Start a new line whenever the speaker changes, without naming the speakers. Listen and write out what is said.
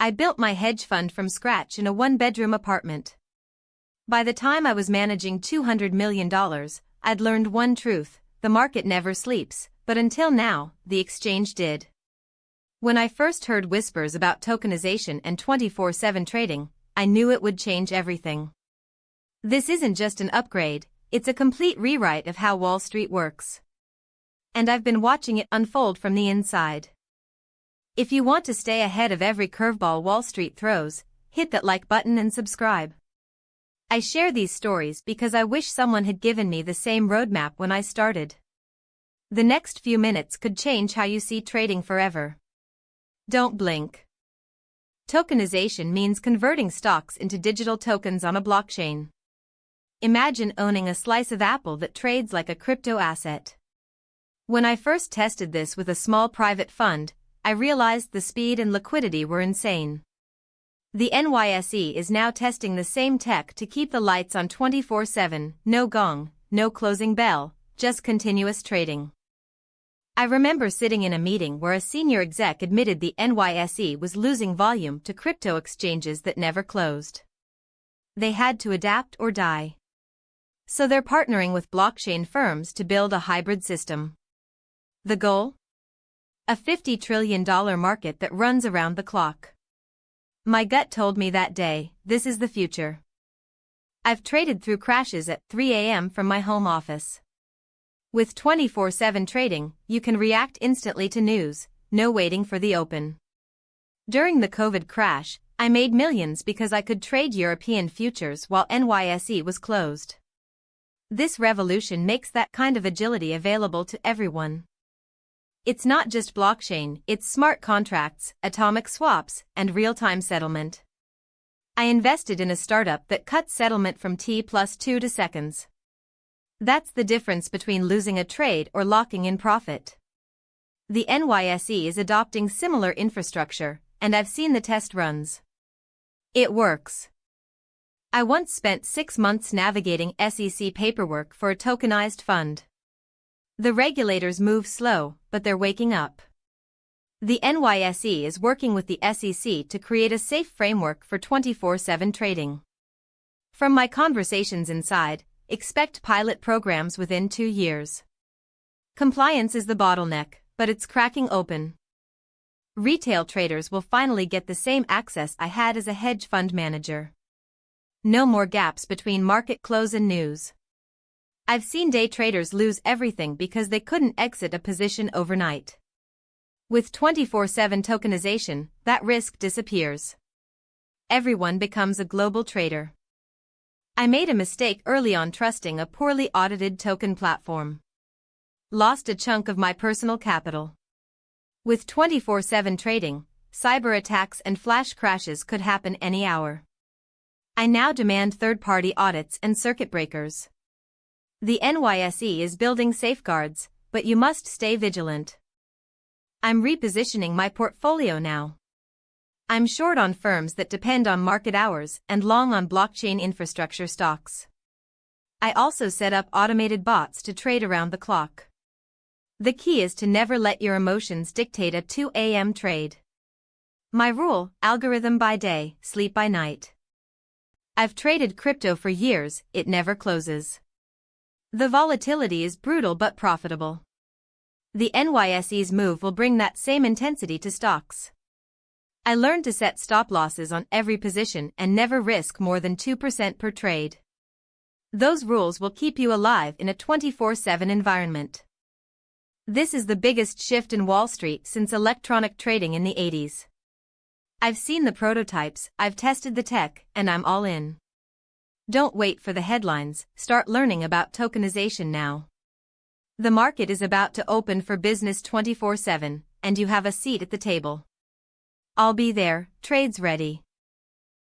I built my hedge fund from scratch in a one-bedroom apartment. By the time I was managing $200 million, I'd learned one truth: the market never sleeps, but until now, the exchange did. When I first heard whispers about tokenization and 24/7 trading, I knew it would change everything. This isn't just an upgrade, it's a complete rewrite of how Wall Street works. And I've been watching it unfold from the inside. If you want to stay ahead of every curveball Wall Street throws, hit that like button and subscribe. I share these stories because I wish someone had given me the same roadmap when I started. The next few minutes could change how you see trading forever. Don't blink. Tokenization means converting stocks into digital tokens on a blockchain. Imagine owning a slice of Apple that trades like a crypto asset. When I first tested this with a small private fund, I realized the speed and liquidity were insane. The NYSE is now testing the same tech to keep the lights on 24/7, no gong, no closing bell, just continuous trading. I remember sitting in a meeting where a senior exec admitted the NYSE was losing volume to crypto exchanges that never closed. They had to adapt or die. So they're partnering with blockchain firms to build a hybrid system. The goal? A $50 trillion market that runs around the clock. My gut told me that day, this is the future. I've traded through crashes at 3 a.m. from my home office. With 24/7 trading, you can react instantly to news, no waiting for the open. During the COVID crash, I made millions because I could trade European futures while NYSE was closed. This revolution makes that kind of agility available to everyone. It's not just blockchain, it's smart contracts, atomic swaps, and real-time settlement. I invested in a startup that cuts settlement from T+2 to seconds. That's the difference between losing a trade or locking in profit. The NYSE is adopting similar infrastructure, and I've seen the test runs. It works. I once spent 6 months navigating SEC paperwork for a tokenized fund. The regulators move slow, but they're waking up. The NYSE is working with the SEC to create a safe framework for 24/7 trading. From my conversations inside, expect pilot programs within 2 years. Compliance is the bottleneck, but it's cracking open. Retail traders will finally get the same access I had as a hedge fund manager. No more gaps between market close and news. I've seen day traders lose everything because they couldn't exit a position overnight. With 24/7 tokenization, that risk disappears. Everyone becomes a global trader. I made a mistake early on trusting a poorly audited token platform. Lost a chunk of my personal capital. With 24/7 trading, cyber attacks and flash crashes could happen any hour. I now demand third-party audits and circuit breakers. The NYSE is building safeguards, but you must stay vigilant. I'm repositioning my portfolio now. I'm short on firms that depend on market hours and long on blockchain infrastructure stocks. I also set up automated bots to trade around the clock. The key is to never let your emotions dictate a 2 a.m. trade. My rule: algorithm by day, sleep by night. I've traded crypto for years, it never closes. The volatility is brutal but profitable. The NYSE's move will bring that same intensity to stocks. I learned to set stop losses on every position and never risk more than 2% per trade. Those rules will keep you alive in a 24/7 environment. This is the biggest shift in Wall Street since electronic trading in the 80s. I've seen the prototypes, I've tested the tech, and I'm all in. Don't wait for the headlines, start learning about tokenization now. The market is about to open for business 24/7, and you have a seat at the table. I'll be there, trades ready.